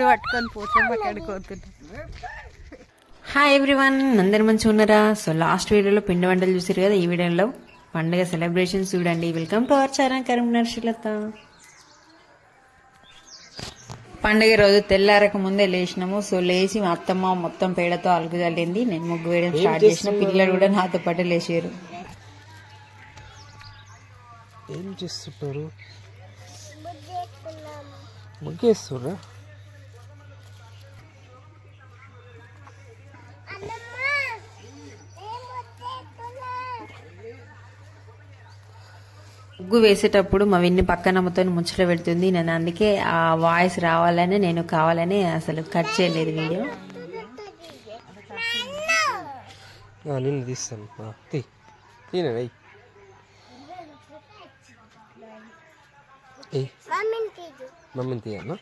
పట్టుకొని Pochamma కడుకోతున్నా. Hi everyone, అందరు మంచిగా ఉన్నారా? సో లాస్ట్ వీడియోలో పిండి వంటలు చూసారు కదా, ఈ వీడియోలో పండుగ సెలబ్రేషన్స్ చూడండి. Welcome to our channel Karimnagar Srilatha. పండుగ రోజు తెల్లారక ముందే లేచినాము. సో లేచి మా అత్తమ్మ మొత్తం పేడతో అలుగు చల్లింది. నేను ముగ్గు వేయడం స్టార్ట్ చేసిన. పిల్లలు కూడా నాతో పాటు లేచారు. ఏం చేస్తున్నారు? ముగ్గేస్తుర్రా? ముగ్గు వేసేటప్పుడు మా విన్ని పక్కనమ్మతో ముచ్చట పెడుతుంది. నేను అందుకే ఆ వాయిస్ రావాలని నేను కావాలని అసలు కట్ చేయలేదు వీడియో. నిన్ను తీస్తాను. తీనే మమ్మీని తీయన్నా.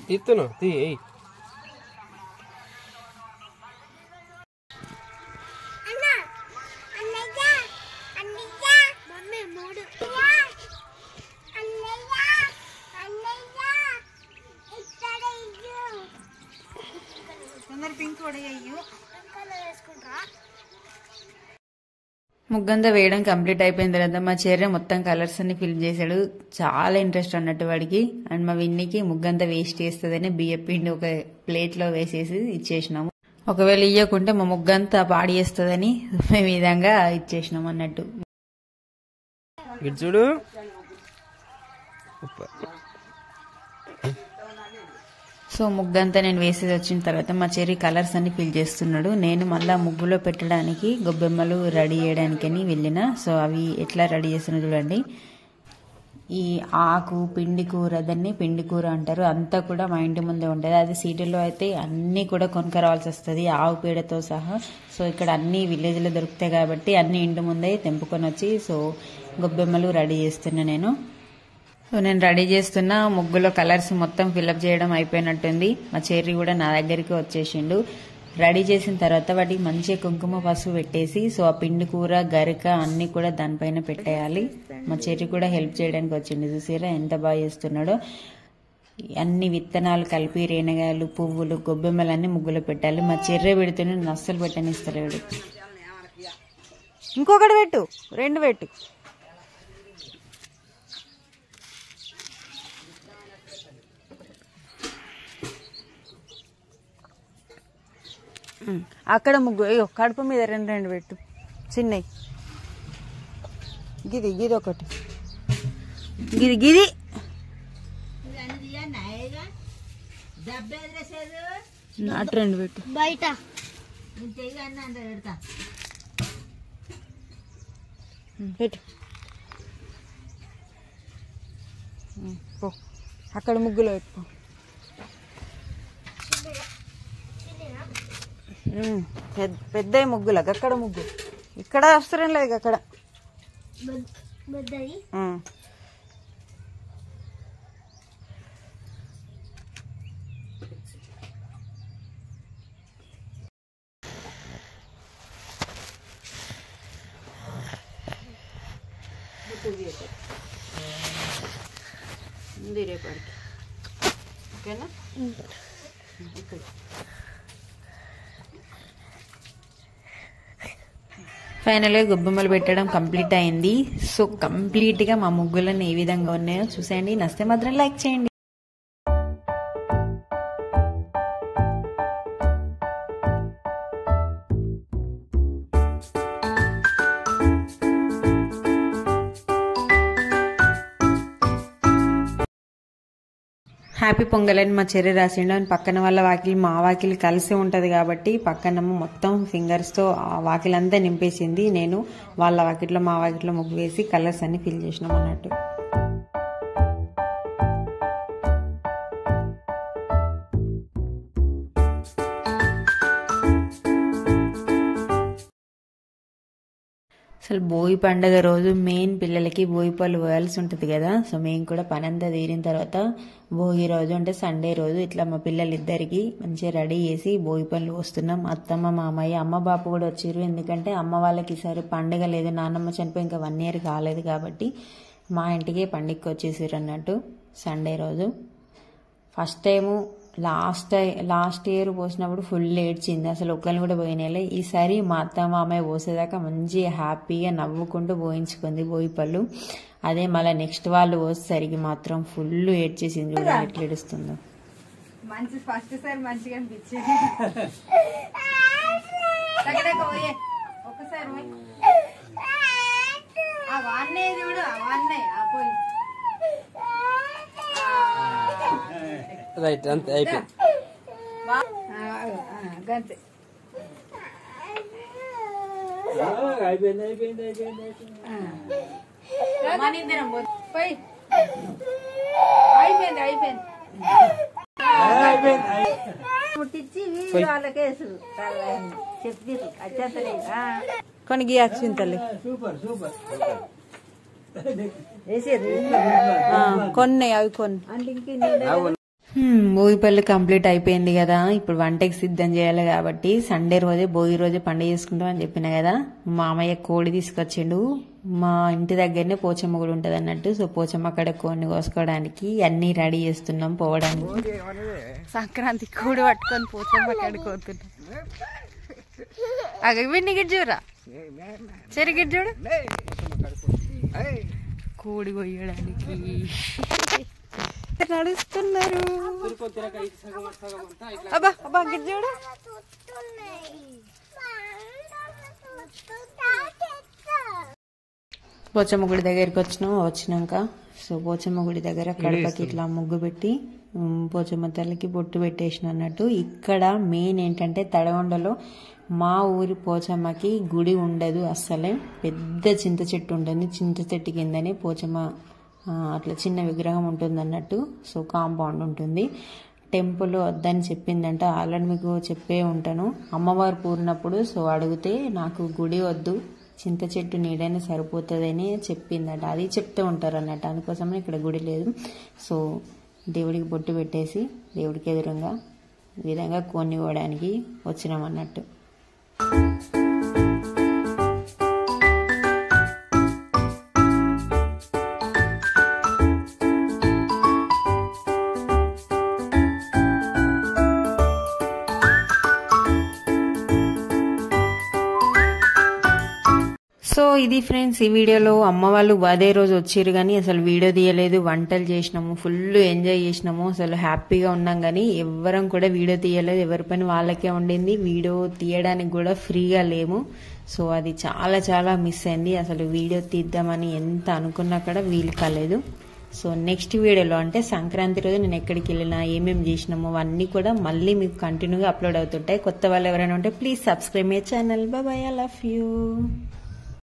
తీస్తున్నా, తీ. ముగ్గంతా వేయడం కంప్లీట్ అయిపోయిన తర్వాత మా చెర్రె మొత్తం కలర్స్ అన్ని ఫిల్ చేశాడు. చాలా ఇంట్రెస్ట్ అన్నట్టు వాడికి. అండ్ మా విన్నికి ముగ్గంతా వేస్ట్ చేస్తుందని బియ్య పిండి ఒక ప్లేట్ లో వేసేసి ఇచ్చేసినాము. ఒకవేళ ఇయ్యకుంటే మా ముగ్గంతా పాడి చేస్తుందని మేము ఈ విధంగా ఇచ్చేసినాం అన్నట్టు. చూడు, సో ముగ్గంతా నేను వేసేది వచ్చిన తర్వాత మా చెర్రీ కలర్స్ అన్ని ఫిల్ చేస్తున్నాడు. నేను మళ్ళా ముగ్గులో పెట్టడానికి గొబ్బెమ్మలు రెడీ చేయడానికని వెళ్ళిన. సో అవి ఎట్లా రెడీ చేస్తున్నా చూడండి. ఈ ఆకు పిండి కూర, దాన్ని పిండి కూర అంటారు. అంతా కూడా మా ఇంటి ముందే ఉంటుంది. అది సిటీలో అయితే అన్నీ కూడా కొనుక్కరావాల్సి వస్తుంది, ఆవు పేడతో సహా. సో ఇక్కడ అన్ని విలేజ్లో దొరుకుతాయి కాబట్టి అన్ని ఇంటి ముందే తెంపుకొని వచ్చి సో గొబ్బెమ్మలు రెడీ చేస్తున్నా నేను. సో నేను రెడీ చేస్తున్న ముగ్గులో కలర్స్ మొత్తం ఫిల్అప్ చేయడం అయిపోయినట్టుంది. మా చెర్రీ కూడా నా దగ్గరికి వచ్చేసిండు. రెడీ చేసిన తర్వాత వాటికి మంచిగా కుంకుమ పసుపు పెట్టేసి సో ఆ పిండి కూర, గరిక అన్ని కూడా దానిపైన పెట్టేయాలి. మా చెర్రీ కూడా హెల్ప్ చేయడానికి వచ్చిండు. చూసారా ఎంత బాగా చేస్తున్నాడో. అన్ని విత్తనాలు కలిపి రేణగాయలు, పువ్వులు, గొబ్బెమ్మలు అన్ని ముగ్గులో పెట్టాలి. మా చెర్రీ పెడుతూనే నేను అస్సలు పెట్టనిస్తలేడు. ఇంకొకటి పెట్టు, రెండు పెట్టు. అక్కడ ముగ్గు, అయ్యో కడుపు మీద రెండు రెండు పెట్టు చిన్నవి. గిది గిది ఒకటి, గిది గిది అటు రెండు పెట్టు. బయట పెట్టు. పో అక్కడ ముగ్గులో పెట్టుకో. పెద్ద ముగ్గుల అక్కడ ముగ్గు ఇక్కడ అవసరం లేదు. అక్కడ రేపటికి ఓకేనా? ఇక్కడ ఫైనల్గా గొబ్బెమ్మలు పెట్టడం కంప్లీట్ అయింది. సో కంప్లీట్గా మా ముగ్గులను ఏ విధంగా ఉన్నాయో చూసేయండి. నచ్చితే మాత్రం లైక్ చేయండి. హ్యాపీ పొంగల్ అని మా చెర్రీ రాసిండు. అని పక్కన వాళ్ళ వాకిలి మా వాకిలి కలిసి ఉంటది కాబట్టి పక్కనమ్మ మొత్తం ఫింగర్స్ తో ఆ వాకిలంతా నింపేసింది. నేను వాళ్ళ వాకిట్లో మా వాకిట్లో ముగ్గు వేసి కలర్స్ అన్ని ఫిల్ చేసినాం అన్నట్టు. అసలు భోగి పండుగ రోజు మెయిన్ పిల్లలకి భోగి పళ్ళు పోయాల్సి ఉంటుంది కదా. సో మేము కూడా పని అంతా తీరిన తర్వాత భోగి రోజు అంటే సండే రోజు ఇట్లా మా పిల్లలిద్దరికి మంచిగా రెడీ చేసి భోగి పళ్ళు పోస్తున్నాం. అత్తమ్మ మామయ్య అమ్మ బాపు కూడా వచ్చారు. ఎందుకంటే అమ్మ వాళ్ళకి ఈసారి పండుగ లేదు, నాన్నమ్మ చనిపోయి ఇంకా 1 year కాలేదు కాబట్టి మా ఇంటికే పండుగకి వచ్చేసారు అన్నట్టు. సండే రోజు ఫస్ట్ టైము లాస్ట్ ఇయర్ పోసినప్పుడు ఫుల్ ఏడ్చింది, అసలు ఒక్కరిని కూడా పోయినాయి. ఈసారి మా అత్త మామయ్య పోసేదాకా మంచిగా హ్యాపీగా నవ్వుకుంటూ పోయించుకుంది భోగి పళ్ళు. అదే మళ్ళీ నెక్స్ట్ వాళ్ళు పోసేసరికి మాత్రం ఫుల్ ఏడ్చేసింది. చూడండి ఎట్లా ఏడుస్తుందో. మంచి ఫస్ట్ సారి మంచిగా అనిపించింది. ఒక్కసారి అవన్నీ చూడు, అవన్నీ పోయి రైట్ అంతే అయిపోయింది. గంతే పోయి అయిపోయింది ముట్టించి వాళ్ళకి వేసుడు చెప్పారు అచ్చంతలే కొన్ని గీయాక్సింది తల్లి కొన్ని అవి కొన్ని. భోగి పళ్ళు కంప్లీట్ అయిపోయింది కదా. ఇప్పుడు వంటకి సిద్ధం చేయాలి కాబట్టి సండే రోజే భోగి రోజే పండుగ చేసుకుంటాం అని చెప్పిన కదా. మామయ్య కోడి తీసుకొచ్చిండు. మా ఇంటి దగ్గరనే పోచమ్మ కూడా ఉంటది అన్నట్టు. సో పోచమ్మ అక్కడ కోడిని కోసుకోవడానికి అన్ని రెడీ చేస్తున్నాం పోవడానికి. సంక్రాంతి కోడి పట్టుకొని పోచమ్మ అక్కడ కోతున్నాం. అవి గిట్ చూడరా చెరిగిట్ చూడు కోడి కొయ్యడానికి నడుస్తున్నారు. అబ్బా అబ్బా గిట్ చూడు. పోచమ్మ గుడి దగ్గరికి వచ్చినాక సో పోచమ్మ గుడి దగ్గర కడపకి ఇట్లా ముగ్గు పెట్టి పోచమ్మ తల్లికి బొట్టు పెట్టేసిన అన్నట్టు. ఇక్కడ మెయిన్ ఏంటంటే తడగొండలో మా ఊరి పోచమ్మకి గుడి ఉండదు అస్సలే. పెద్ద చింత చెట్టు ఉంటుంది, చింత చెట్టు కిందనే పోచమ్మ అట్లా చిన్న విగ్రహం ఉంటుంది అన్నట్టు. సో కాంపౌండ్ ఉంటుంది. టెంపుల్ వద్దని చెప్పిందంట. ఆల్రెడీ మీకు చెప్పే ఉంటాను అమ్మవారు పూరినప్పుడు. సో అడిగితే నాకు గుడి వద్దు, చింత చెట్టు నీడైనా సరిపోతుందని చెప్పిందట. అది చెప్తూ ఉంటారు అన్నట్టు. అందుకోసమే ఇక్కడ గుడి లేదు. సో దేవుడికి బొట్టు పెట్టేసి దేవుడికి ఎదురుగా ఈ విధంగా కోన్ని పోవడానికి వచ్చినాం అన్నట్టు. సో ఇది ఫ్రెండ్స్ ఈ వీడియోలో. అమ్మ వాళ్ళు అదే రోజు వచ్చారు కానీ అసలు వీడియో తీయలేదు. వంటలు చేసినాము, ఫుల్ ఎంజాయ్ చేసినాము, అసలు హ్యాపీగా ఉన్నాం. కానీ ఎవ్వరం కూడా వీడియో తీయలేదు, ఎవరి పని వాళ్ళకే ఉండింది. వీడియో తీయడానికి కూడా ఫ్రీగా లేము. సో అది చాలా చాలా మిస్ అయింది. అసలు వీడియో తీద్దామని ఎంత అనుకున్నా కూడా వీలు కాలేదు. సో నెక్స్ట్ వీడియోలో అంటే సంక్రాంతి రోజు నేను ఎక్కడికి వెళ్ళినా ఏమేమి చేసినామో అవన్నీ కూడా మళ్ళీ మీకు కంటిన్యూగా అప్లోడ్ అవుతుంటాయి. కొత్త వాళ్ళు ఎవరైనా ఉంటే please subscribe my channel. Bye, I love you.